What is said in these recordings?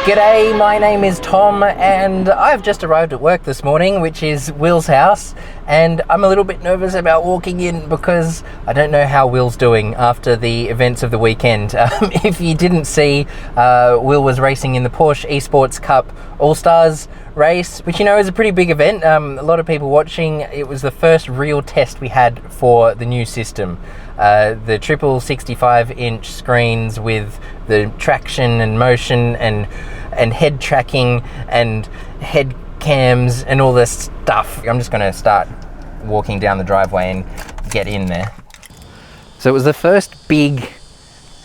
G'day, my name is Tom and I've just arrived at work this morning, which is Will's house, and I'm a little bit nervous about walking in because I don't know how Will's doing after the events of the weekend. If you didn't see, Will was racing in the Porsche Esports Cup All-Stars race, which is a pretty big event. A lot of people watching. It was the first real test we had for the new system. The triple 65-inch screens with the traction and motion and head tracking and head cams and all this stuff. I'm just going to start walking down the driveway and get in there. So it was the first big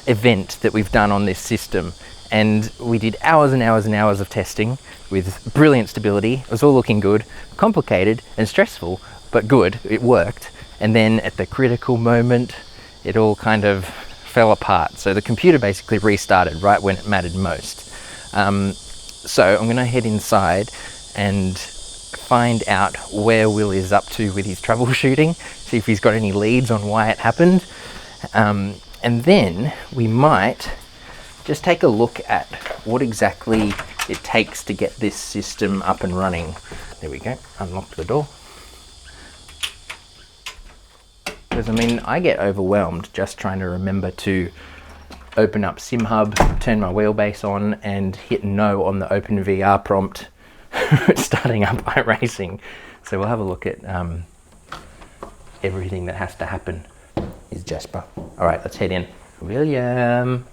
event that we've done on this system, and we did hours and hours and hours of testing with brilliant stability. It was all looking good, complicated and stressful, but good. It worked. And then at the critical moment, it all kind of fell apart. So the computer basically restarted right when it mattered most. So I'm gonna head inside and find out where Will is up to with his troubleshooting, see if he's got any leads on why it happened. And then we might just take a look at what exactly it takes to get this system up and running. There we go, unlock the door. Because I get overwhelmed just trying to remember to open up SimHub, turn my wheelbase on, and hit no on the OpenVR prompt starting up iRacing. So we'll have a look at everything that has to happen. Is Jasper. All right, let's head in. William.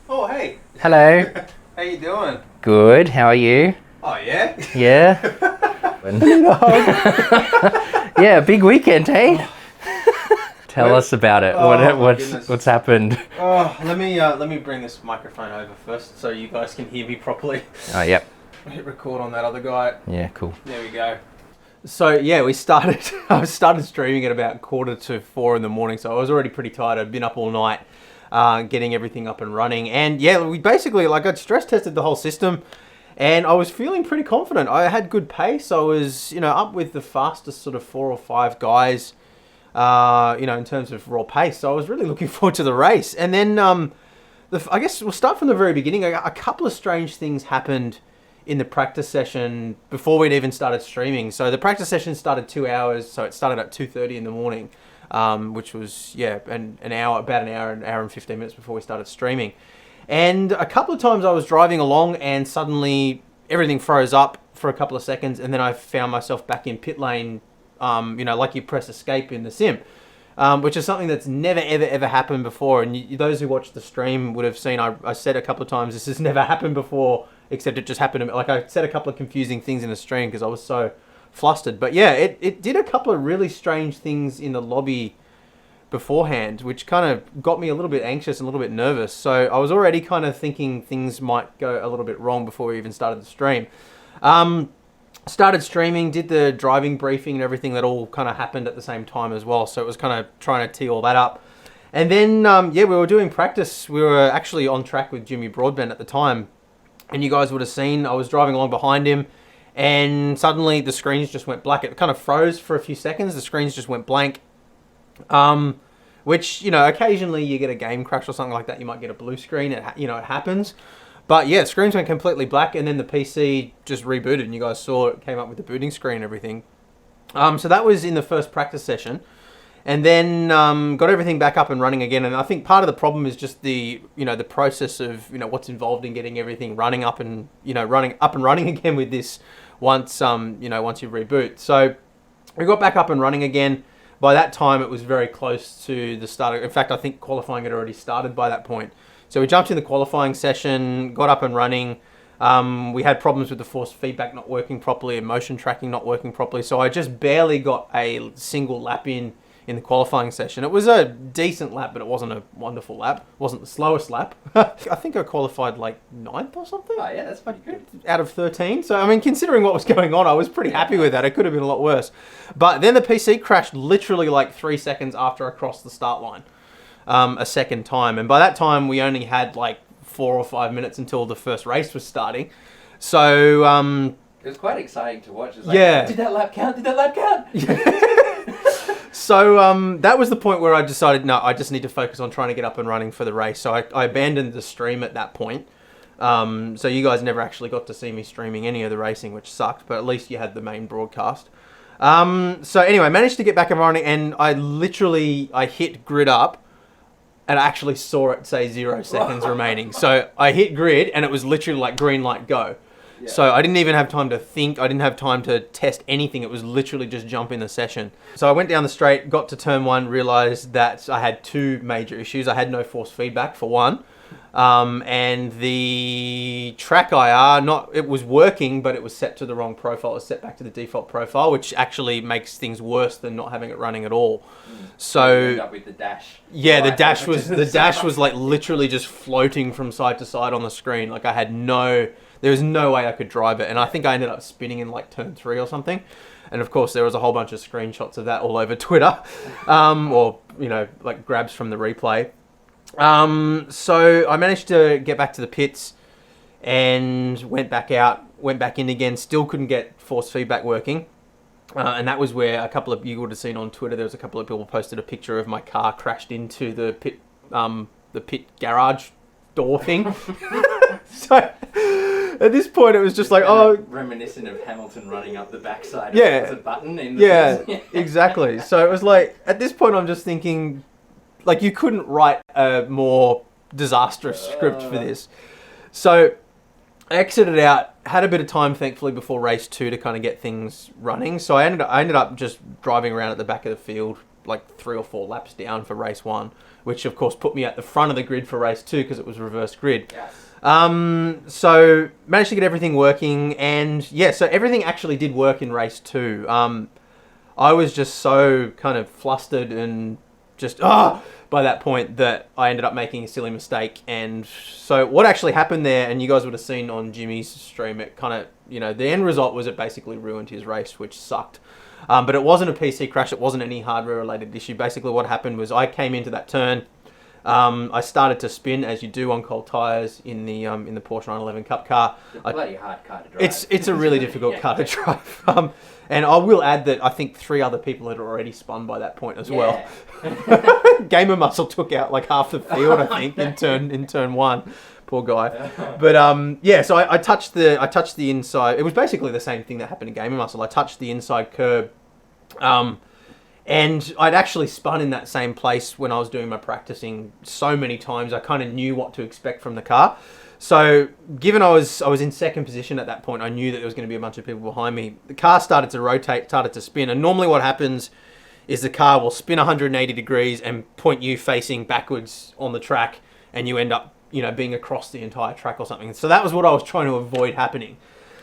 Oh, hey. Hello. How you doing? Good, how are you? Oh, yeah? Yeah. Yeah, big weekend, hey? Tell us about it. What's happened? Oh, let me bring this microphone over first so you guys can hear me properly. Oh, yep. Hit record on that other guy. Yeah, cool. There we go. So yeah, I started streaming at about 3:45 in the morning, so I was already pretty tired. I'd been up all night getting everything up and running. And yeah, we basically I stress tested the whole system and I was feeling pretty confident. I had good pace. I was, up with the fastest sort of 4 or 5 guys in terms of raw pace. So I was really looking forward to the race. And then I guess we'll start from the very beginning. A couple of strange things happened in the practice session before we'd even started streaming. So the practice session started 2 hours. So it started at 2:30 in the morning, which was, about an hour and 15 minutes before we started streaming. And a couple of times I was driving along and suddenly everything froze up for a couple of seconds. And then I found myself back in pit lane, like you press escape in the sim, which is something that's never, ever happened before. And those who watched the stream would have seen, I said a couple of times, this has never happened before, except it just happened to me. Like I said a couple of confusing things in the stream because I was so flustered. But yeah, it did a couple of really strange things in the lobby beforehand, which kind of got me a little bit anxious and a little bit nervous. So I was already kind of thinking things might go a little bit wrong before we even started the stream. Started streaming, did the driving briefing and everything. That all kind of happened at the same time as well. So it was kind of trying to tee all that up. And then, we were doing practice. We were actually on track with Jimmy Broadbent at the time. And you guys would have seen, I was driving along behind him and suddenly the screens just went black. It kind of froze for a few seconds. The screens just went blank. Which, occasionally you get a game crash or something like that. You might get a blue screen. It happens. But yeah, screens went completely black and then the PC just rebooted and you guys saw it came up with the booting screen and everything. So that was in the first practice session. And then got everything back up and running again. And I think part of the problem is just the process of, what's involved in getting everything running up and, running again with this once you reboot. So we got back up and running again. By that time, it was very close to the start. In fact, I think qualifying had already started by that point. So we jumped in the qualifying session, got up and running. We had problems with the force feedback not working properly and motion tracking not working properly. So I just barely got a single lap in the qualifying session. It was a decent lap, but it wasn't a wonderful lap. It wasn't the slowest lap. I think I qualified like 9th or something. Oh yeah, that's pretty good. Out of 13. So, considering what was going on, I was pretty happy with that. It could have been a lot worse. But then the PC crashed literally like 3 seconds after I crossed the start line a second time. And by that time, we only had like 4 or 5 minutes until the first race was starting. So, it was quite exciting to watch. It was like, yeah. Did that lap count? Did that lap count? So that was the point where I decided, no, I just need to focus on trying to get up and running for the race. So I abandoned the stream at that point. So you guys never actually got to see me streaming any of the racing, which sucked, but at least you had the main broadcast. So anyway, managed to get back and running, and I hit grid up, and I actually saw it say 0 seconds remaining. So I hit grid, and it was literally like green light, go. Yeah. So I didn't even have time to think. I didn't have time to test anything. It was literally just jump in the session. So I went down the straight, got to turn 1, realized that I had 2 major issues. I had no force feedback for one. And the track IR, it was working, but it was set to the wrong profile. It was set back to the default profile, which actually makes things worse than not having it running at all. So you end up with the dash. Yeah, the dash was like literally just floating from side to side on the screen. Like there was no way I could drive it, and I think I ended up spinning in like turn 3 or something. And of course, there was a whole bunch of screenshots of that all over Twitter, or like grabs from the replay. So I managed to get back to the pits and went back in again. Still couldn't get force feedback working. And that was where you would have seen on Twitter, there was a couple of people posted a picture of my car crashed into the pit garage door thing. So at this point it was just like, reminiscent of Hamilton running up the backside of the button in the exactly. So it was like, at this point I'm just thinking, like, you couldn't write a more disastrous script for this. So I exited out, had a bit of time, thankfully, before race 2 to kind of get things running. So I ended up just driving around at the back of the field, like 3 or 4 laps down for race 1, which of course put me at the front of the grid for race 2 because it was reverse grid. Yes. So managed to get everything working, and yeah, so everything actually did work in race 2. I was just so kind of flustered and just by that point that I ended up making a silly mistake. And so what actually happened there, and you guys would have seen on Jimmy's stream, it kind of, the end result was it basically ruined his race, which sucked. But it wasn't a PC crash. It wasn't any hardware related issue. Basically what happened was I came into that turn. I started to spin, as you do on cold tyres in the Porsche 911 Cup car. It's a bloody hard car to drive. It's a really difficult car to drive. And I will add that I think 3 other people had already spun by that point as well. Gamer Muscle took out like half the field, I think, in turn 1. Poor guy. But so I touched the inside. It was basically the same thing that happened to Gamer Muscle. I touched the inside curb. And I'd actually spun in that same place when I was doing my practicing so many times. I kind of knew what to expect from the car. So given I was in second position at that point, I knew that there was going to be a bunch of people behind me. The car started to rotate, started to spin. And normally what happens is the car will spin 180 degrees and point you facing backwards on the track, and you end up, being across the entire track or something. So that was what I was trying to avoid happening.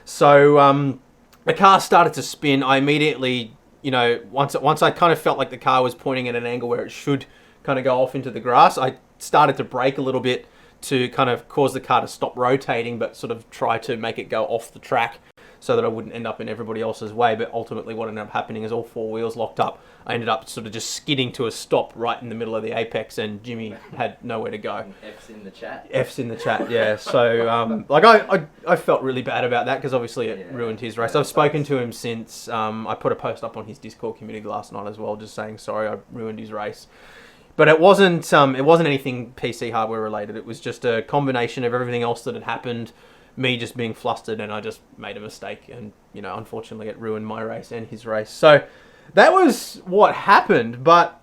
So the car started to spin. I immediately, once I kind of felt like the car was pointing at an angle where it should kind of go off into the grass, I started to brake a little bit to kind of cause the car to stop rotating, but sort of try to make it go off the track so that I wouldn't end up in everybody else's way. But ultimately what ended up happening is all 4 wheels locked up. I ended up sort of just skidding to a stop right in the middle of the apex, and Jimmy had nowhere to go. F's in the chat. F's in the chat, yeah. So, I felt really bad about that because obviously it ruined his race. I've spoken to him since. I put a post up on his Discord community last night as well, just saying sorry, I ruined his race. But it wasn't anything PC hardware related. It was just a combination of everything else that had happened, me just being flustered, and I just made a mistake, and unfortunately it ruined my race and his race. So that was what happened. But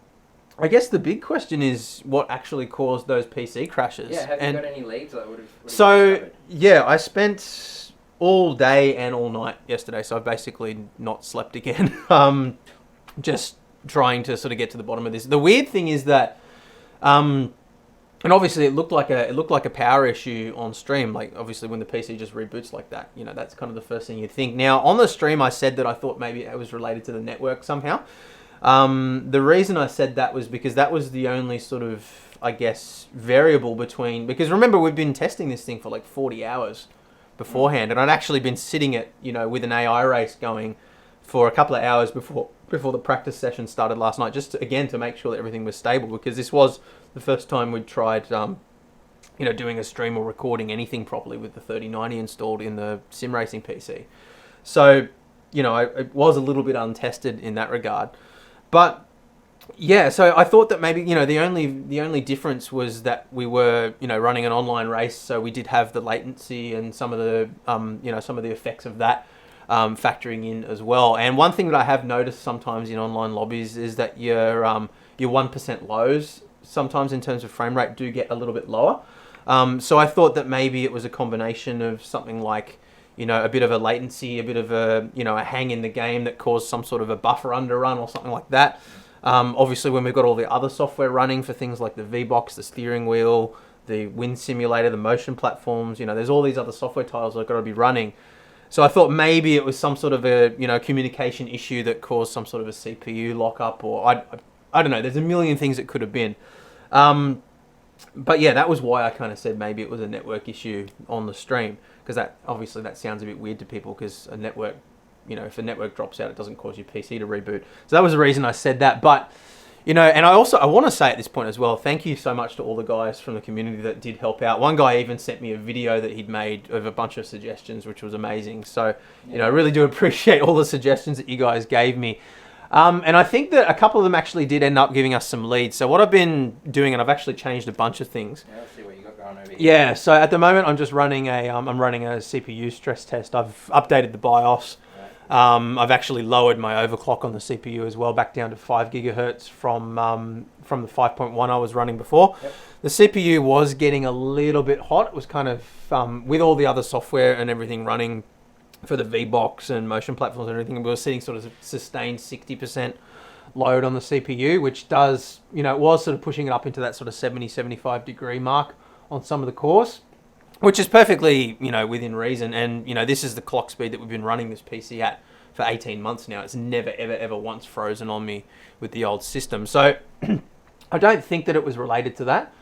I guess the big question is what actually caused those PC crashes. Yeah, have you got any leads? I spent all day and all night yesterday, so I've basically not slept again. Just trying to sort of get to the bottom of this. The weird thing is that, and obviously it looked like a power issue on stream. Like obviously when the PC just reboots like that, that's kind of the first thing you'd think. Now on the stream I said that I thought maybe it was related to the network somehow. The reason I said that was because that was the only sort of, I guess, variable because remember we've been testing this thing for like 40 hours beforehand, and I'd actually been sitting at, with an AI race going for a couple of hours before the practice session started last night, just to make sure that everything was stable, because this was the first time we'd tried, doing a stream or recording anything properly with the 3090 installed in the sim racing PC. So, it was a little bit untested in that regard. But Yeah, so I thought that maybe the only difference was that we were running an online race, so we did have the latency and some of the some of the effects of that factoring in as well. And one thing that I have noticed sometimes in online lobbies is that your 1% lows sometimes in terms of frame rate do get a little bit lower. So I thought that maybe it was a combination of something like a bit of a latency, a bit of a hang in the game that caused some sort of a buffer underrun or something like that. Obviously, when we've got all the other software running for things like the V-Box, the steering wheel, the wind simulator, the motion platforms, there's all these other software tiles that have got to be running. So I thought maybe it was some sort of a communication issue that caused some sort of a CPU lockup, or I don't know. There's a million things it could have been. But yeah, that was why I kind of said maybe it was a network issue on the stream, because that sounds a bit weird to people, because a network, if a network drops out, it doesn't cause your PC to reboot. So that was the reason I said that. But and I want to say at this point as well, thank you so much to all the guys from the community that did help out. One guy even sent me a video that he'd made of a bunch of suggestions, which was amazing. So I really do appreciate all the suggestions that you guys gave me. And I think that a couple of them actually did end up giving us some leads. So what I've been doing, and I've actually changed a bunch of things. Yeah, let's see what you got going over here. Yeah, so at the moment I'm just running I'm running a CPU stress test. I've updated the BIOS. I've actually lowered my overclock on the CPU as well, back down to 5 gigahertz from the 5.1 I was running before. Yep. The CPU was getting a little bit hot. It was kind of, with all the other software and everything running for the V-Box and motion platforms and everything, we were sitting sort of sustained 60% load on the CPU, which does, it was sort of pushing it up into that sort of 70, 75 degree mark on some of the cores, which is perfectly, within reason. And, this is the clock speed that we've been running this PC at for 18 months now. It's never, ever, ever once frozen on me with the old system. So I don't think that it was related to that,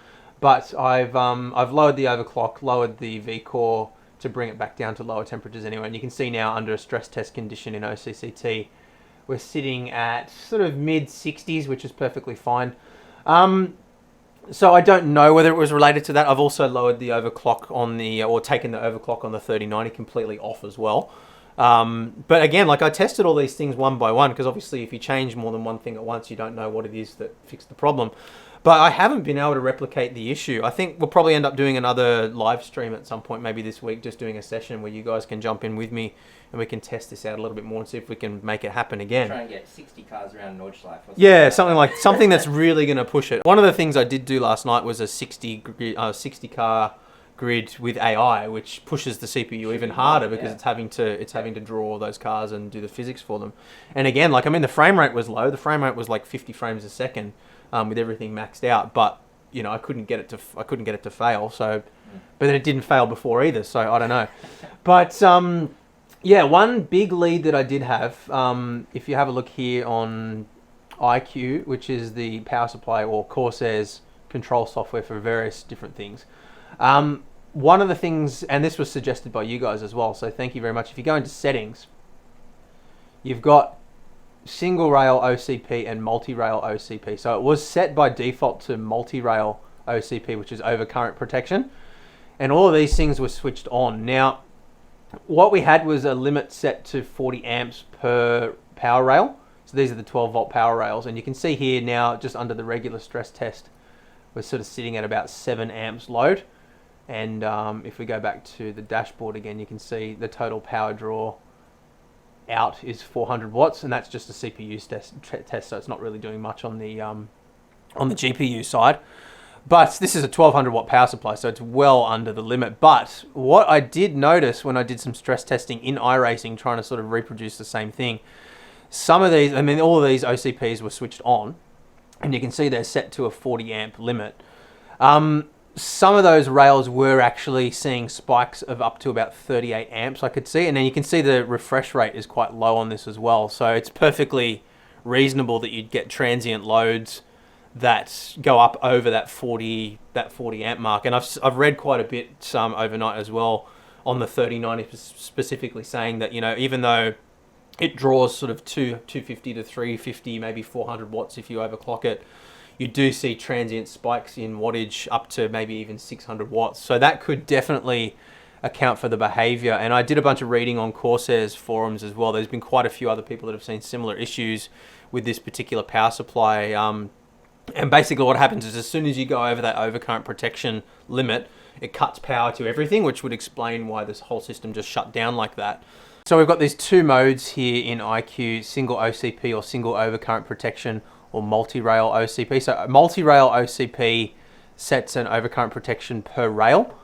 but I've lowered the overclock, lowered the V-core to bring it back down to lower temperatures anyway. And you can see now under a stress test condition in OCCT, we're sitting at sort of mid 60s, which is perfectly fine. So I don't know whether it was related to that. I've also lowered the overclock or taken the overclock on the 3090 completely off as well. But again, I tested all these things one by one, because obviously if you change more than one thing at once, you don't know what it is that fixed the problem. But I haven't been able to replicate the issue. I think we'll probably end up doing another live stream at some point, maybe this week, just doing a session where you guys can jump in with me and we can test this out a little bit more and see if we can make it happen again. Try and get 60 cars around Nordschleife. Yeah, something that's really going to push it. One of the things I did do last night was a 60 car grid with AI, which pushes the CPU even harder, because it's having to draw all those cars and do the physics for them. And again, the frame rate was low. The frame rate was like 50 frames a second. With everything maxed out, but I couldn't get it to fail. So, but then it didn't fail before either. So I don't know. But one big lead that I did have, if you have a look here on IQ, which is the power supply or Corsair's control software for various different things. One of the things, and this was suggested by you guys as well, so thank you very much. If you go into settings, you've got single rail OCP and multi-rail OCP. So it was set by default to multi-rail OCP, which is overcurrent protection. And all of these things were switched on. Now, what we had was a limit set to 40 amps per power rail. So these are the 12 volt power rails. And you can see here now, just under the regular stress test, we're sort of sitting at about 7 amps load. And if we go back to the dashboard again, you can see the total power draw out is 400 watts, and that's just a CPU test, so it's not really doing much on the GPU side. But this is a 1200 watt power supply, so it's well under the limit. But what I did notice when I did some stress testing in iRacing, trying to sort of reproduce the same thing, some of these, all of these OCPs were switched on, and you can see they're set to a 40 amp limit. Some of those rails were actually seeing spikes of up to about 38 amps, I could see. And then you can see the refresh rate is quite low on this as well. So it's perfectly reasonable that you'd get transient loads that go up over that 40 amp mark. And I've read quite a bit overnight as well on the 3090 specifically saying that, even though it draws sort of 250 to 350, maybe 400 watts if you overclock it, you do see transient spikes in wattage up to maybe even 600 watts. So that could definitely account for the behavior. And I did a bunch of reading on Corsair's forums as well. There's been quite a few other people that have seen similar issues with this particular power supply. And basically what happens is as soon as you go over that overcurrent protection limit, it cuts power to everything, which would explain why this whole system just shut down like that. So we've got these two modes here in IQ, single OCP or single overcurrent protection, or multi-rail OCP. So multi-rail OCP sets an overcurrent protection per rail,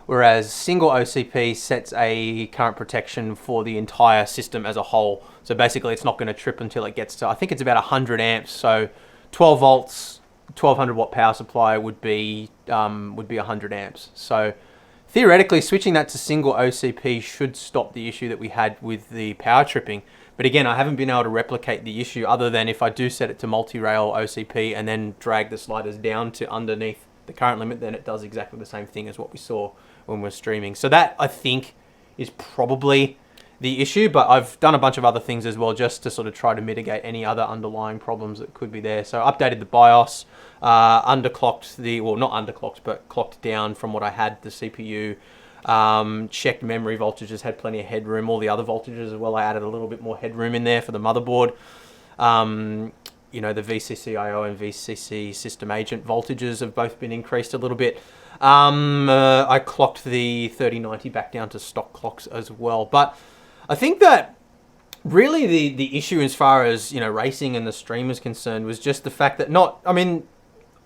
whereas single OCP sets a current protection for the entire system as a whole. So basically it's not going to trip until it gets to, I think it's about 100 amps. So 12 volts, 1200 watt power supply would be 100 amps. So theoretically switching that to single OCP should stop the issue that we had with the power tripping. But again, I haven't been able to replicate the issue other than if I do set it to multi-rail OCP and then drag the sliders down to underneath the current limit, then it does exactly the same thing as what we saw when we're streaming. So that, I think, is probably the issue, but I've done a bunch of other things as well just to sort of try to mitigate any other underlying problems that could be there. So I updated the BIOS, underclocked the, well, not underclocked, but clocked down from what I had, the CPU, checked memory voltages, had plenty of headroom, all the other voltages as well. I added a little bit more headroom in there for the motherboard. You know, the VCC-IO and VCC system agent voltages have both been increased a little bit. I clocked the 3090 back down to stock clocks as well. But I think that really the issue as far as, you know, racing and the stream is concerned was just the fact that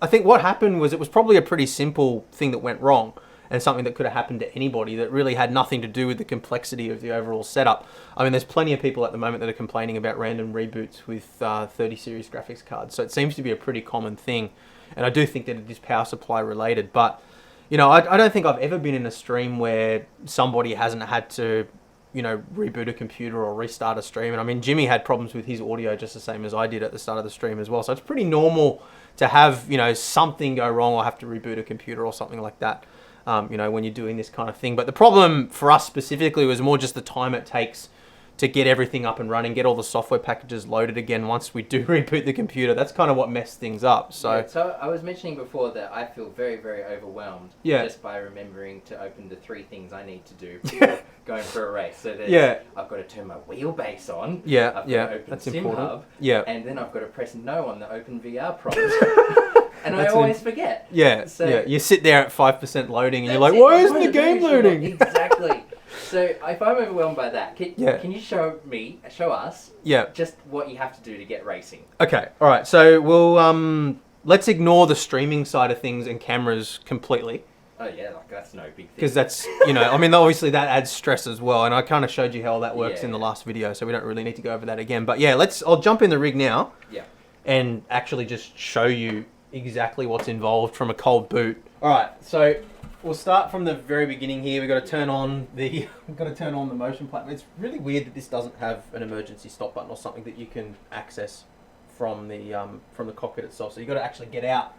I think what happened was it was probably a pretty simple thing that went wrong and something that could have happened to anybody that really had nothing to do with the complexity of the overall setup. I mean, there's plenty of people at the moment that are complaining about random reboots with 30 series graphics cards. So it seems to be a pretty common thing. And I do think that it is power supply related. But, you know, I don't think I've ever been in a stream where somebody hasn't had to, you know, reboot a computer or restart a stream. And I mean, Jimmy had problems with his audio just the same as I did at the start of the stream as well. So it's pretty normal to have, you know, something go wrong or have to reboot a computer or something like that, you know, when you're doing this kind of thing. But the problem for us specifically was more just the time it takes to get everything up and running, get all the software packages loaded again once we do reboot the computer. That's kind of what messed things up. So, yeah, so I was mentioning before that I feel very, very overwhelmed just by remembering to open the 3 things I need to do before going for a race. So there's, I've got to turn my wheelbase on. I've got to open that's Sim important. Hub, Yeah, and then I've got to press no on the Open VR prompt. And I always forget. So you sit there at 5% loading and you're like, why isn't the game loading? Exactly. So if I'm overwhelmed by that, can you show us just what you have to do to get racing? Okay, all right. So we'll let's ignore the streaming side of things and cameras completely. Oh yeah, like that's no big thing. Because that's, you know, I mean, obviously that adds stress as well. And I kind of showed you how that works in the last video, so we don't really need to go over that again. But yeah, I'll jump in the rig now. Yeah. And actually just show you exactly what's involved from a cold boot. All right, so we'll start from the very beginning here. We've got to turn on the motion platform. It's really weird that this doesn't have an emergency stop button or something that you can access from the cockpit itself. So you've got to actually get out,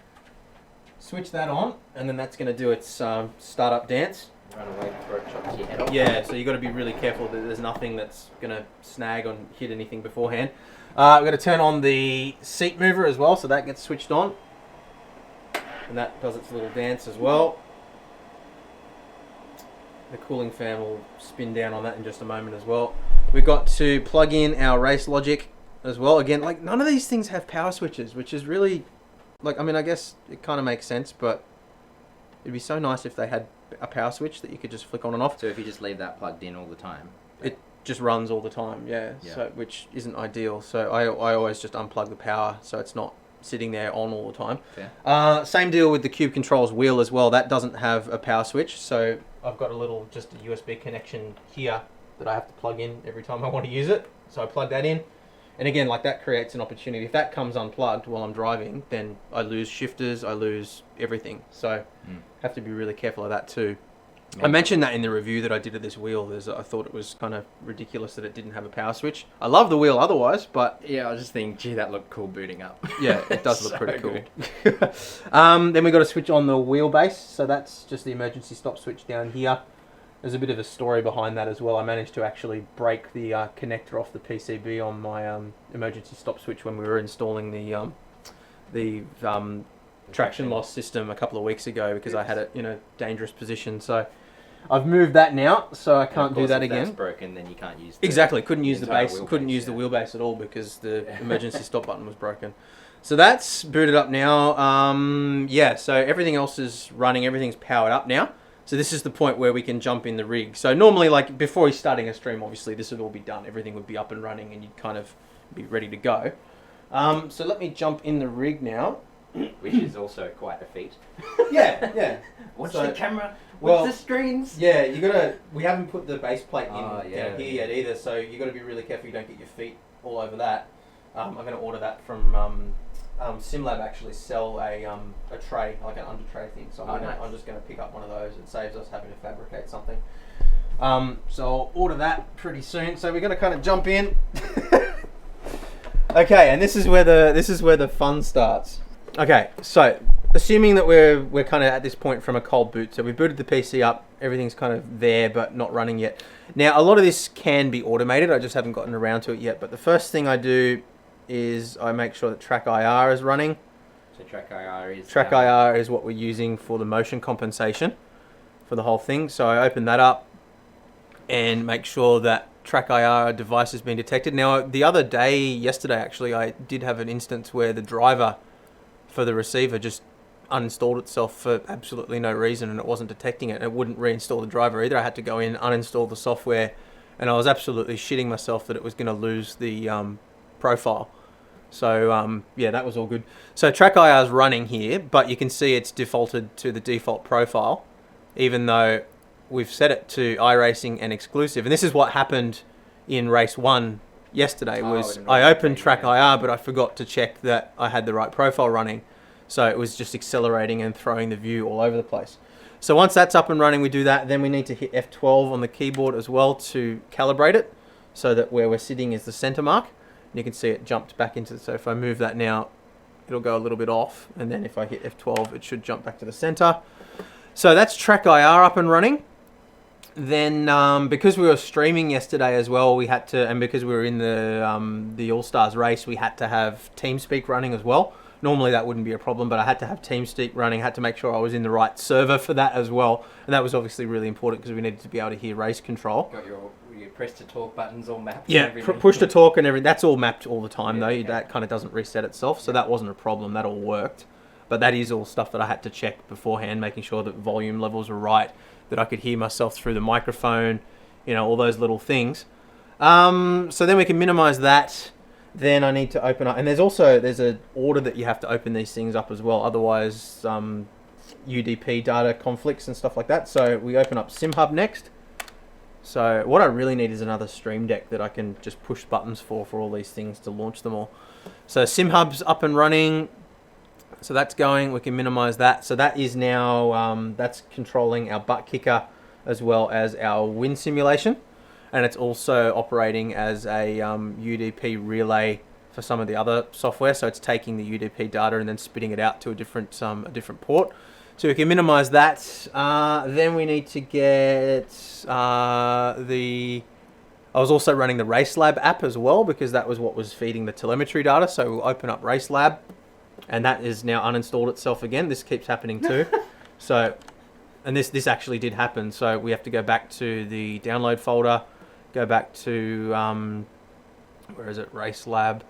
switch that on, and then that's going to do its startup dance. Run away before it chops your head off. Yeah, so you've got to be really careful that there's nothing that's going to snag or hit anything beforehand. We've got to turn on the seat mover as well, so that gets switched on. And that does its little dance as well. The cooling fan will spin down on that in just a moment as well. We've got to plug in our race logic as well. Again, like, none of these things have power switches, which is really, like, I mean, I guess it kind of makes sense, but it'd be so nice if they had a power switch that you could just flick on and off. So if you just leave that plugged in all the time? It just runs all the time, yeah. So, which isn't ideal. So I always just unplug the power so it's not sitting there on all the time. Yeah. Same deal with the Cube Controls wheel as well. That doesn't have a power switch, so I've got just a USB connection here that I have to plug in every time I want to use it. So I plug that in, and again, like, that creates an opportunity. If that comes unplugged while I'm driving, then I lose shifters, I lose everything. So have to be really careful of that too. I mentioned that in the review that I did of this wheel. I thought it was kind of ridiculous that it didn't have a power switch. I love the wheel otherwise, but yeah, I was just thinking, gee, that looked cool booting up. Yeah, it does look pretty cool. Then we've got to switch on the wheelbase. So that's just the emergency stop switch down here. There's a bit of a story behind that as well. I managed to actually break the connector off the PCB on my emergency stop switch when we were installing the traction loss system a couple of weeks ago because I had it in a dangerous position. So I've moved that now, so I can't do that again. If that's broken, then you can't use the exactly. Couldn't use the base. Couldn't use the wheelbase at all because the emergency stop button was broken. So that's booted up now. Yeah. So everything else is running. Everything's powered up now. So this is the point where we can jump in the rig. So normally, like before starting a stream, obviously this would all be done. Everything would be up and running, and you'd kind of be ready to go. So let me jump in the rig now. Which is also quite a feat. Yeah. Watch the camera. Watch the screens. Yeah, you gotta. We haven't put the base plate in down here yet either, so you gotta be really careful you don't get your feet all over that. I'm gonna order that from SimLab. Actually, sell a tray, like an under tray thing. So I'm just gonna pick up one of those. It saves us having to fabricate something. So I'll order that pretty soon. So we're gonna kind of jump in. Okay, and this is where the fun starts. Okay, so assuming that we're kind of at this point from a cold boot, so we booted the PC up, everything's kind of there but not running yet. Now a lot of this can be automated, I just haven't gotten around to it yet, but the first thing I do is I make sure that Track IR is running. So Track IR is what we're using for the motion compensation for the whole thing. So I open that up and make sure that Track IR device has been detected. Now the other day, yesterday actually, I did have an instance where the driver for the receiver just uninstalled itself for absolutely no reason, and it wasn't detecting it. It wouldn't reinstall the driver either. I had to go in, uninstall the software, and I was absolutely shitting myself that it was going to lose the profile. So yeah, that was all good. So Track IR is running here, but you can see it's defaulted to the default profile, even though we've set it to iRacing and exclusive. And this is what happened in race 1 yesterday. I opened Track IR, but I forgot to check that I had the right profile running. So it was just accelerating and throwing the view all over the place. So once that's up and running, we do that. Then we need to hit F12 on the keyboard as well to calibrate it, so that where we're sitting is the center mark. And you can see it jumped back into, so if I move that now, it'll go a little bit off. And then if I hit F12, it should jump back to the center. So that's Track IR up and running. Then because we were streaming yesterday as well, we had to, and because we were in the All-Stars race, we had to have TeamSpeak running as well. Normally that wouldn't be a problem, but I had to have TeamSpeak running, had to make sure I was in the right server for that as well. And that was obviously really important because we needed to be able to hear race control. Got your press to talk buttons all mapped? Yeah, push to talk and everything. That's all mapped all the time though. That kind of doesn't reset itself. So that wasn't a problem. That all worked. But that is all stuff that I had to check beforehand, making sure that volume levels were right, that I could hear myself through the microphone, you know, all those little things. So then we can minimize that. Then I need to open up, and there's an order that you have to open these things up as well. Otherwise, UDP data conflicts and stuff like that. So we open up SimHub next. So what I really need is another Stream Deck that I can just push buttons for all these things to launch them all. So SimHub's up and running. So that's going, we can minimize that. So that is now, that's controlling our butt kicker as well as our wind simulation. And it's also operating as a UDP relay for some of the other software. So it's taking the UDP data and then spitting it out to a different port. So we can minimize that. Then we need to get I was also running the RaceLab app as well, because that was what was feeding the telemetry data. So we'll open up RaceLab. And that is now uninstalled itself again. This keeps happening too. So, and this actually did happen. So we have to go back to the download folder, go back to, where is it? RaceLab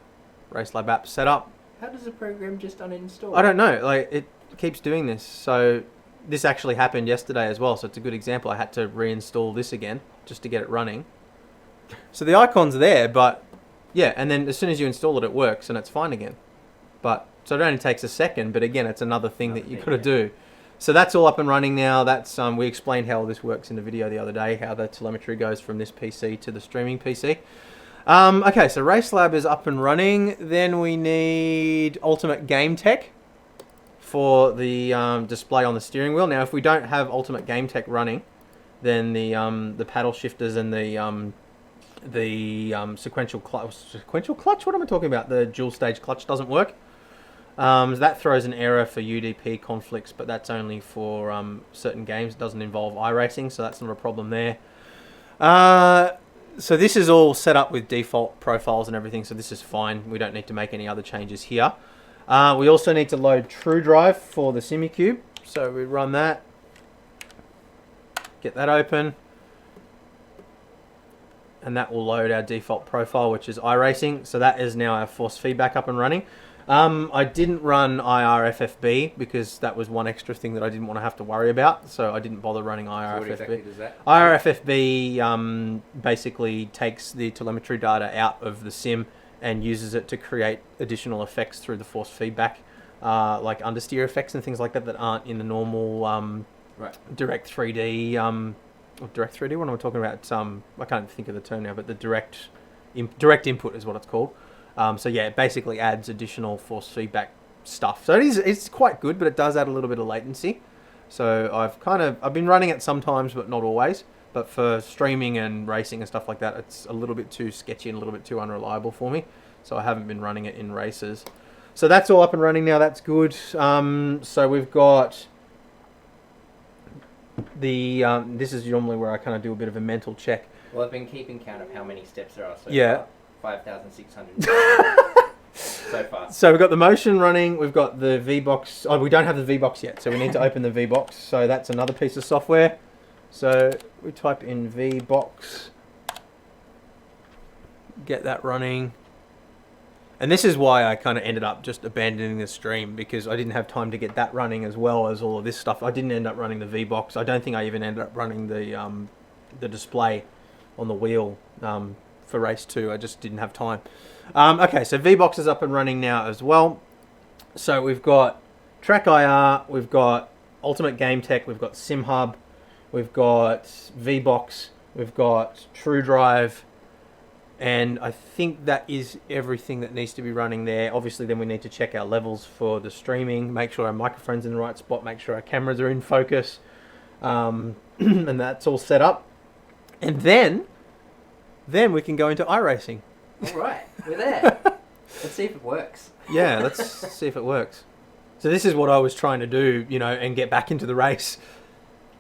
app setup. How does the program just uninstall? I don't know. Like, it keeps doing this. So this actually happened yesterday as well. So it's a good example. I had to reinstall this again just to get it running. So the icon's there, but yeah. And then as soon as you install it, it works and it's fine again. But so it only takes a second, but again, it's another thing that you've got to do. So that's all up and running now. That's we explained how this works in the video the other day, how the telemetry goes from this PC to the streaming PC. Okay, so RaceLab is up and running. Then we need Ultimate Game Tech for the display on the steering wheel. Now, if we don't have Ultimate Game Tech running, then the paddle shifters and the sequential clutch. What am I talking about? The dual stage clutch doesn't work. That throws an error for UDP conflicts, but that's only for certain games. It doesn't involve iRacing, so that's not a problem there. So this is all set up with default profiles and everything, so this is fine. We don't need to make any other changes here. We also need to load TrueDrive for the SimiCube, so we run that. get that open. And that will load our default profile, which is iRacing. So that is now our force feedback up and running. I didn't run IRFFB because that was one extra thing that I didn't want to have to worry about. So I didn't bother running IRFFB. So what exactly does that? IRFFB basically takes the telemetry data out of the sim and uses it to create additional effects through the force feedback, like understeer effects and things like that aren't in the normal direct 3D. Direct 3D, what am I talking about? I can't think of the term now, but the direct input is what it's called. So yeah, it basically adds additional force feedback stuff. So it's quite good, but it does add a little bit of latency. So I've been running it sometimes, but not always. But for streaming and racing and stuff like that, it's a little bit too sketchy and a little bit too unreliable for me. So I haven't been running it in races. So that's all up and running now. That's good. So we've got this is normally where I kind of do a bit of a mental check. Well, I've been keeping count of how many steps there are so far. 5,600 so far. So we've got the motion running. We've got the V-Box. Oh, we don't have the V-Box yet, so we need to open the V-Box. So that's another piece of software. So we type in V-Box, get that running. And this is why I kind of ended up just abandoning the stream, because I didn't have time to get that running as well as all of this stuff. I didn't end up running the V-Box. I don't think I even ended up running the display on the wheel for race 2. I just didn't have time. Okay, so V-Box is up and running now as well. So we've got Track IR, we've got Ultimate Game Tech, we've got Sim Hub, we've got V-Box, we've got True Drive, and I think that is everything that needs to be running there. Obviously, then we need to check our levels for the streaming, make sure our microphone's in the right spot, make sure our cameras are in focus, and that's all set up. And then we can go into iRacing. All right, we're there. Let's see if it works. Yeah, let's see if it works. So this is what I was trying to do, and get back into the race.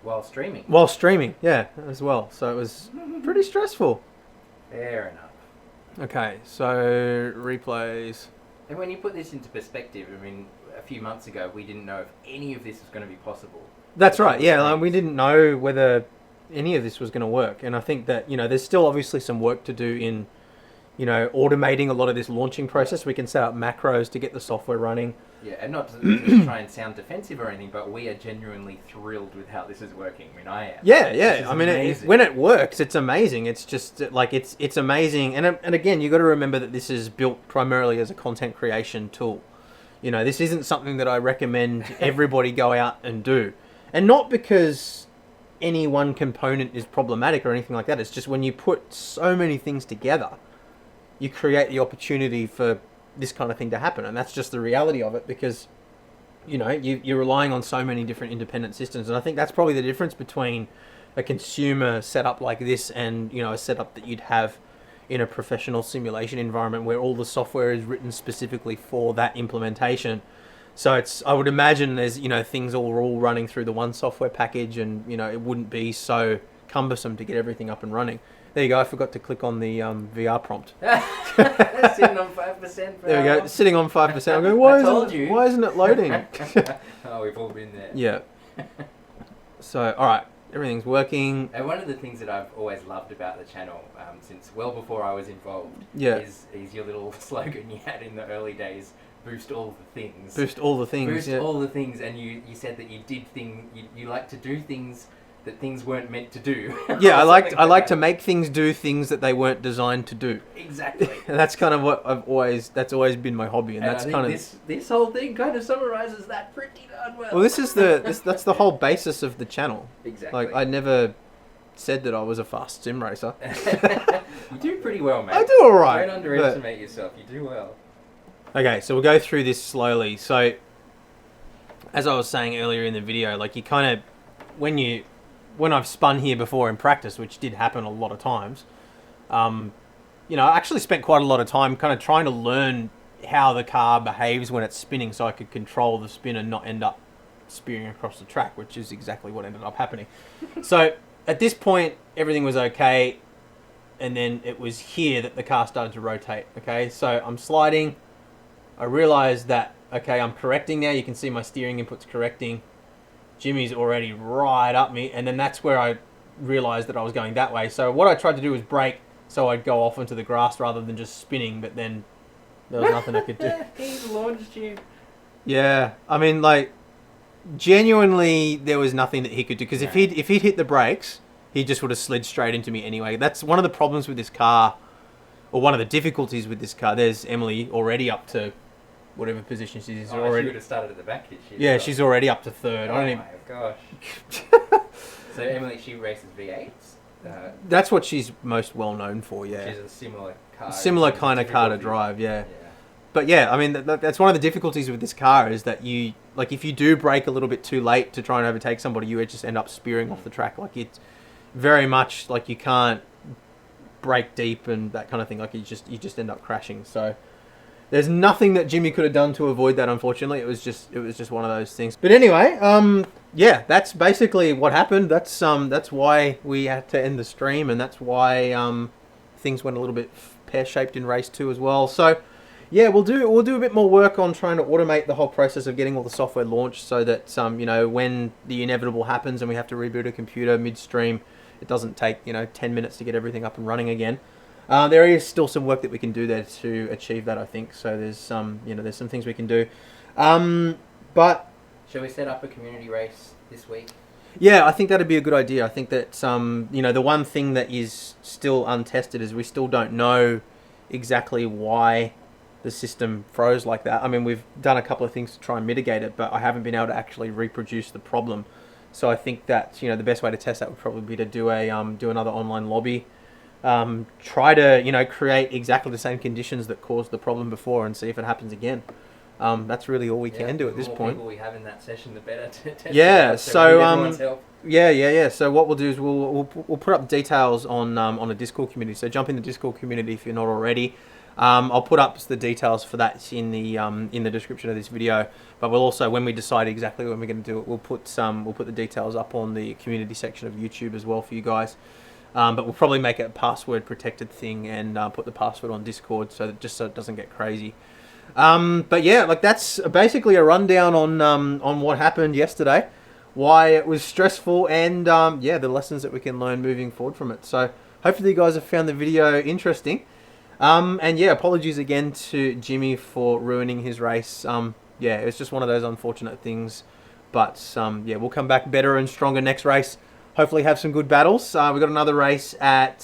While streaming? While streaming, yeah, as well. So it was pretty stressful. Fair enough. Okay, so replays. And when you put this into perspective, I mean, a few months ago, we didn't know if any of this was going to be possible. That's right, yeah. We didn't know whether any of this was going to work. And I think that, there's still obviously some work to do in, automating a lot of this launching process. We can set up macros to get the software running. Yeah, and not to try and sound defensive or anything, but we are genuinely thrilled with how this is working. I mean, I am. Yeah. I mean, when it works, it's amazing. It's just like it's amazing. And again, you got to remember that this is built primarily as a content creation tool. This isn't something that I recommend everybody go out and do, and not because any one component is problematic or anything like that. It's just when you put so many things together, you create the opportunity for this kind of thing to happen, and that's just the reality of it, because you're relying on so many different independent systems. And I think that's probably the difference between a consumer setup like this and a setup that you'd have in a professional simulation environment where all the software is written specifically for that implementation. So I would imagine there's things all running through the one software package, and it wouldn't be so cumbersome to get everything up and running. There you go. I forgot to click on the VR prompt. Sitting on 5%. There we go. Sitting on 5%. I'm going, why isn't it loading? Oh, we've all been there. Yeah. So, all right. Everything's working. And one of the things that I've always loved about the channel, since well before I was involved, is your little slogan you had in the early days: boost all the things. Boost all the things. Boost all the things. And you said that you like to do things that things weren't meant to do. Yeah, I like to make things do things that they weren't designed to do. Exactly. And that's kind of what that's always been my hobby, and that's kind of this whole thing kind of summarizes that pretty darn well. Well, that's the whole basis of the channel. Exactly. Like, I never said that I was a fast sim racer. You do pretty well, mate. I do all right. Don't underestimate yourself. You do well. Okay, so we'll go through this slowly. So, as I was saying earlier in the video, like, you kind of when I've spun here before in practice, which did happen a lot of times, I actually spent quite a lot of time kind of trying to learn how the car behaves when it's spinning, so I could control the spin and not end up spearing across the track, which is exactly what ended up happening. So at this point, everything was okay, and then it was here that the car started to rotate. Okay, so I'm sliding. I realized that, okay, I'm correcting now. You can see my steering input's correcting. Jimmy's already right up me, and then that's where I realised that I was going that way. So what I tried to do was brake so I'd go off into the grass rather than just spinning, but then there was nothing I could do. He launched you. Yeah, I mean, like, genuinely, there was nothing that he could do. Because if he'd hit the brakes, he just would have slid straight into me anyway. That's one of the problems with this car, or one of the difficulties with this car. There's Emily already up to whatever position she is. She would have started at the back, did she? Yeah, she's already up to third. Oh my gosh. So Emily, she races V8s? That's what she's most well known for, yeah. She's a similar car. Similar kind of car to drive, yeah. But yeah, I mean, that's one of the difficulties with this car is that you, like, if you do brake a little bit too late to try and overtake somebody, you just end up spearing off the track. Like, it's very much like you can't brake deep and that kind of thing. Like, you just end up crashing. So there's nothing that Jimmy could have done to avoid that, unfortunately. It was just one of those things. But anyway, yeah, that's basically what happened. That's why we had to end the stream, and that's why things went a little bit pear-shaped in race 2 as well. So yeah, we'll do a bit more work on trying to automate the whole process of getting all the software launched, so that you know, when the inevitable happens and we have to reboot a computer midstream, it doesn't take 10 minutes to get everything up and running again. There is still some work that we can do there to achieve that, I think. So there's some things we can do. But shall we set up a community race this week? Yeah, I think that'd be a good idea. I think that the one thing that is still untested is we still don't know exactly why the system froze like that. I mean, we've done a couple of things to try and mitigate it, but I haven't been able to actually reproduce the problem. So I think that the best way to test that would probably be to do another online lobby. Try to create exactly the same conditions that caused the problem before and see if it happens again. That's really all we can do at this point. The more people we have in that session, the better to test it. So everyone's help. Yeah. So what we'll do is we'll put up details on a Discord community. So jump in the Discord community if you're not already. I'll put up the details for that in the description of this video. But we'll also, when we decide exactly when we're going to do it, we'll put the details up on the community section of YouTube as well for you guys. But we'll probably make it a password protected thing and put the password on Discord so it doesn't get crazy. But yeah, like, that's basically a rundown on what happened yesterday, why it was stressful, and the lessons that we can learn moving forward from it. So hopefully you guys have found the video interesting. And yeah, apologies again to Jimmy for ruining his race. Yeah, it's just one of those unfortunate things. But yeah, we'll come back better and stronger next race. Hopefully have some good battles. We've got another race at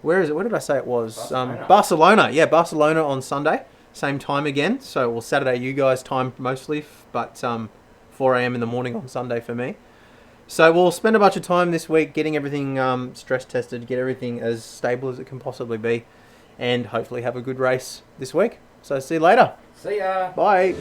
where is it? Where did I say it was? Barcelona. Yeah, Barcelona on Sunday. Same time again. So, well, Saturday you guys time mostly, but 4 a.m. in the morning on Sunday for me. So we'll spend a bunch of time this week getting everything stress tested, get everything as stable as it can possibly be, and hopefully have a good race this week. So see you later. See ya. Bye.